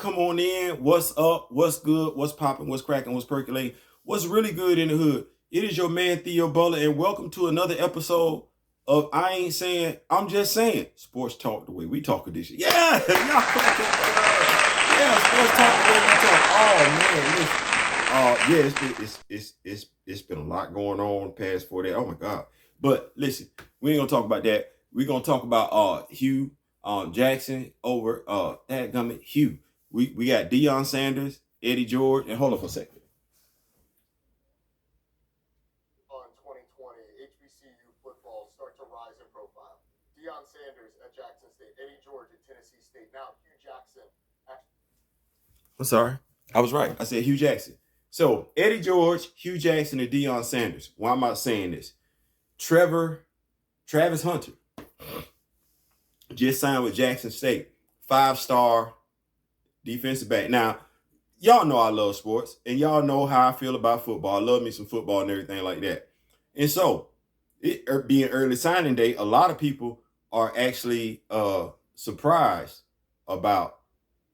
come on in. What's up? What's good? What's popping? What's cracking? What's percolating? What's really good in the hood? It is your man Theo Butler, and welcome to another episode of I Ain't Saying, I'm Just Saying. Sports talk the way we talk this shit. Yeah, y'all cracking. Yeah, sports talk the way we talk. Oh man, it's been a lot going on past 4 days. Oh my god. But listen, we ain't gonna talk about that. We're gonna talk about Hugh Jackson over dadgummit Hugh. We got Deion Sanders, Eddie George, and hold on for a second. On 2020, HBCU football start to rise in profile. Deion Sanders at Jackson State, Eddie George at Tennessee State. Now Hugh Jackson. I'm sorry, I was right. I said Hugh Jackson. So Eddie George, Hugh Jackson, and Deion Sanders. Why am I saying this? Travis Hunter just signed with Jackson State, 5-star defensive back. Now, y'all know I love sports, and y'all know how I feel about football. I love me some football and everything like that. And so, it being early signing day, a lot of people are actually surprised about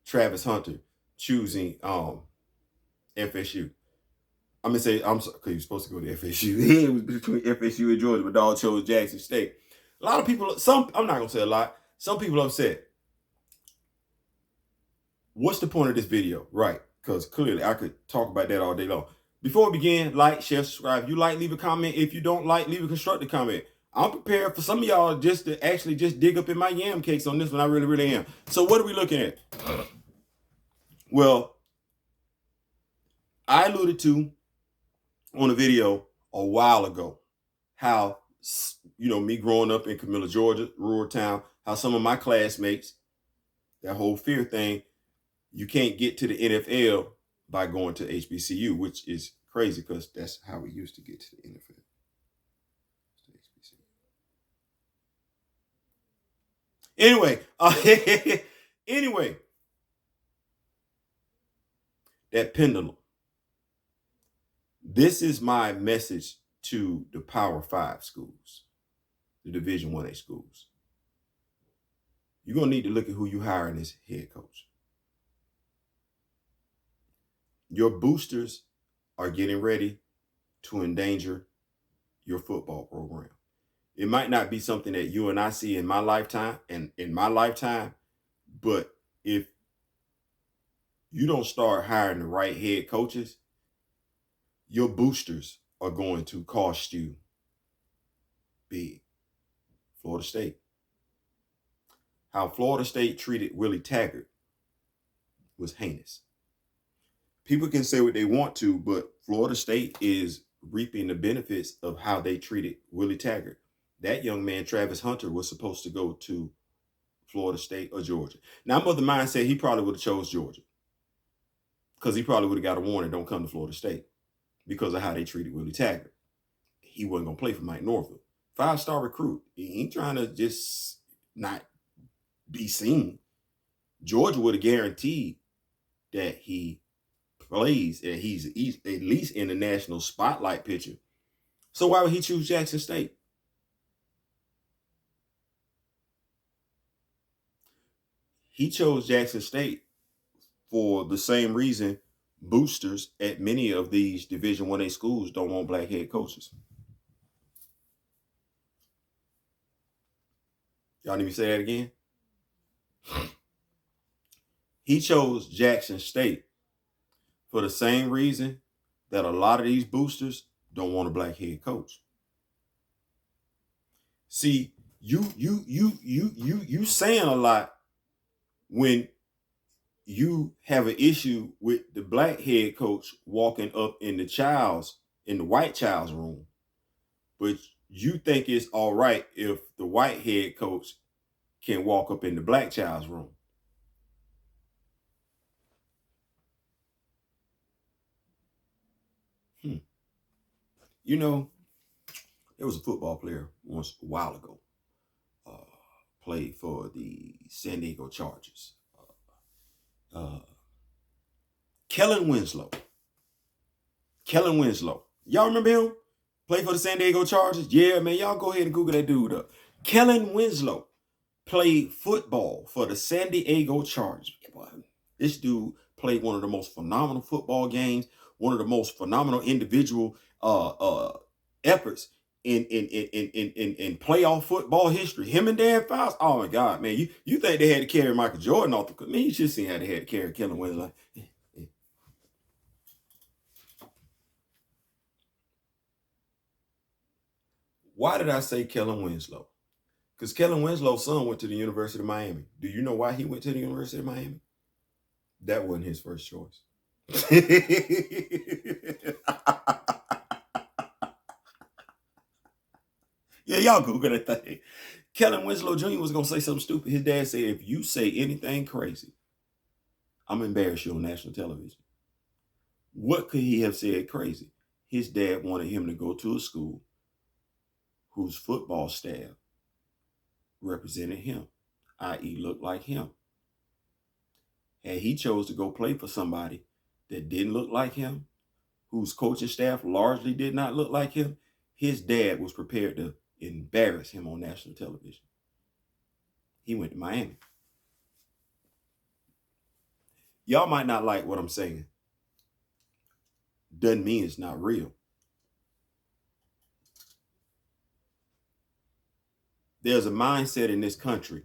Travis Hunter choosing FSU. I'm gonna say I'm sorry, because you're supposed to go to FSU. It was between FSU and Georgia, but dog chose Jackson State. A lot of people, I'm not gonna say a lot. Some people upset. What's the point of this video? Right, because clearly I could talk about that all day long. Before we begin, like, share, subscribe. If you like, leave a comment. If you don't like, leave a constructive comment. I'm prepared for some of y'all just to actually just dig up in my yam cakes on this one. I really, really am. So what are we looking at? Well, I alluded to on a video a while ago how, me growing up in Camilla, Georgia, rural town, how some of my classmates, that whole fear thing, you can't get to the NFL by going to HBCU, which is crazy because that's how we used to get to the NFL. Anyway, that pendulum. This is my message to the Power 5 schools, the Division 1A schools. You're going to need to look at who you hiring as head coach. Your boosters are getting ready to endanger your football program. It might not be something that you and I see in my lifetime, but if you don't start hiring the right head coaches, your boosters are going to cost you big. Florida State. How Florida State treated Willie Taggart was heinous. People can say what they want to, but Florida State is reaping the benefits of how they treated Willie Taggart. That young man, Travis Hunter, was supposed to go to Florida State or Georgia. Now, I'm of the mindset he probably would have chose Georgia because he probably would have got a warning, don't come to Florida State, because of how they treated Willie Taggart. He wasn't going to play for Mike Norvell. 5-star recruit. He ain't trying to just not be seen. Georgia would have guaranteed that he plays and he's at least in the national spotlight picture. So why would he choose Jackson State? He chose Jackson State for the same reason boosters at many of these Division 1A schools don't want black head coaches. Y'all need me to say that again? He chose Jackson State for the same reason that a lot of these boosters don't want a black head coach. See, you saying a lot when you have an issue with the black head coach walking up in the white child's room, but you think it's all right if the white head coach can walk up in the black child's room. There was a football player once a while ago, played for the San Diego Chargers. Kellen Winslow. Y'all remember him? Played for the San Diego Chargers? Yeah, man, y'all go ahead and Google that dude up. Kellen Winslow played football for the San Diego Chargers. This dude played one of the most phenomenal football games, one of the most phenomenal individual efforts in playoff football history. Him and Dan Fouts. Oh my God, man! You think they had to carry Michael Jordan off the? Man, you should see how they had to carry Kellen Winslow. Why did I say Kellen Winslow? Because Kellen Winslow's son went to the University of Miami. Do you know why he went to the University of Miami? That wasn't his first choice. Yeah, y'all Google that thing. Kellen Winslow Jr. was going to say something stupid. His dad said, if you say anything crazy, I'm going to embarrass you on national television. What could he have said crazy? His dad wanted him to go to a school whose football staff represented him, i.e. looked like him. And he chose to go play for somebody that didn't look like him, whose coaching staff largely did not look like him, his dad was prepared to embarrass him on national television. He went to Miami. Y'all might not like what I'm saying. Doesn't mean it's not real. There's a mindset in this country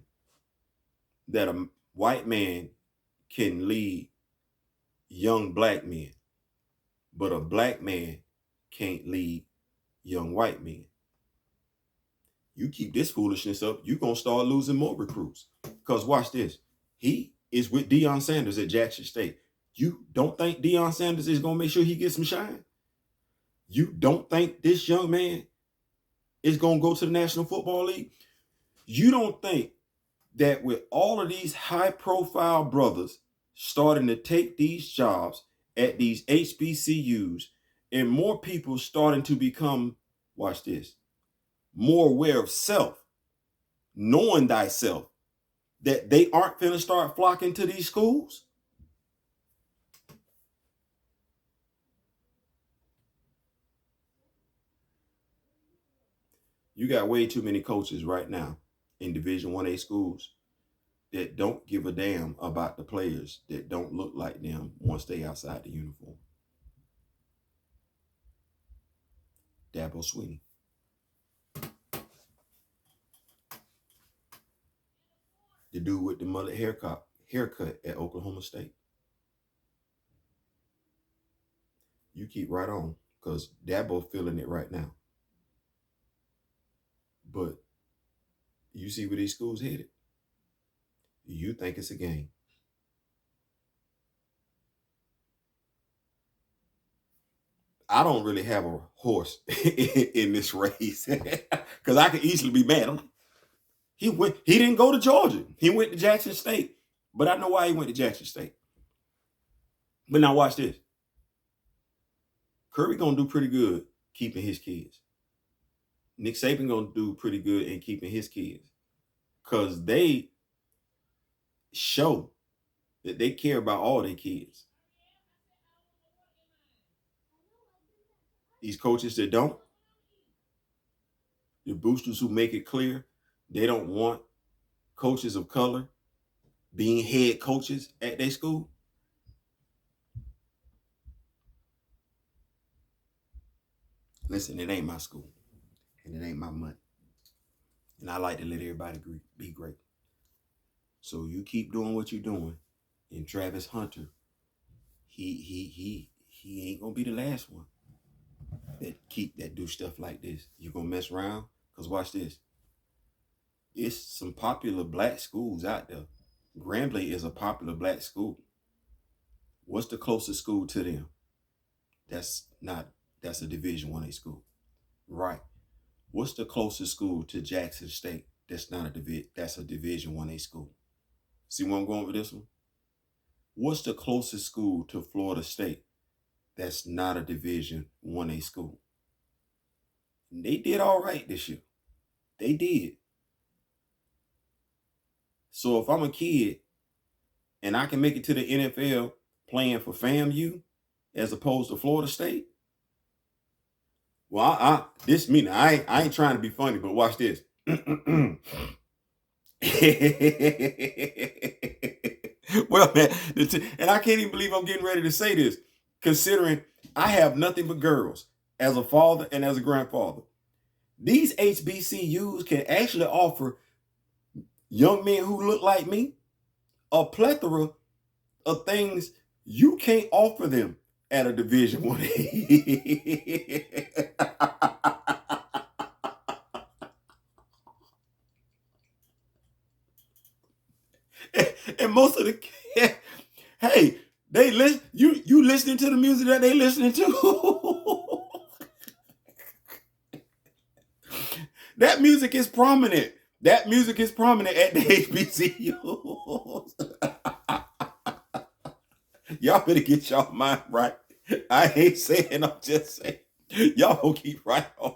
that a white man can lead young black men, but a black man can't lead young white men. You keep this foolishness up, you're going to start losing more recruits. Because watch this. He is with Deion Sanders at Jackson State. You don't think Deion Sanders is going to make sure he gets some shine? You don't think this young man is going to go to the National Football League? You don't think that with all of these high-profile brothers starting to take these jobs at these HBCUs and more people starting to become, watch this, more aware of self, knowing thyself, that they aren't finna start flocking to these schools? You got way too many coaches right now in Division 1A schools that don't give a damn about the players that don't look like them once they outside the uniform. Dabo Swinney. The dude with the mullet haircut at Oklahoma State. You keep right on, because Dabo feeling it right now. But you see where these schools headed? You think it's a game. I don't really have a horse in this race because I could easily be mad. He didn't go to Georgia. He went to Jackson State. But I know why he went to Jackson State. But now watch this. Kirby gonna do pretty good keeping his kids. Nick Saban gonna do pretty good in keeping his kids, because they show that they care about all their kids. These coaches that don't, the boosters who make it clear they don't want coaches of color being head coaches at their school. Listen, it ain't my school, and it ain't my money, and I like to let everybody be great. So you keep doing what you're doing, and Travis Hunter, he ain't gonna be the last one that do stuff like this. You're gonna mess around, because watch this. It's some popular black schools out there. Grambling is a popular black school. What's the closest school to them? That's a Division 1A school. Right. What's the closest school to Jackson State? That's a Division 1A school. See where I'm going with this one? What's the closest school to Florida State? That's not a Division 1A school. And they did all right this year. They did. So if I'm a kid and I can make it to the NFL playing for FAMU as opposed to Florida State, well, I ain't trying to be funny, but watch this. Well, man, and I can't even believe I'm getting ready to say this, considering I have nothing but girls as a father and as a grandfather. These HBCUs can actually offer young men who look like me a plethora of things you can't offer them at a Division I. And most of the hey, they listen. You listening to the music that they listening to? That music is prominent. That music is prominent at the HBCUs. Y'all better get y'all mind right. I ain't saying, I'm just saying. Y'all gonna keep right on.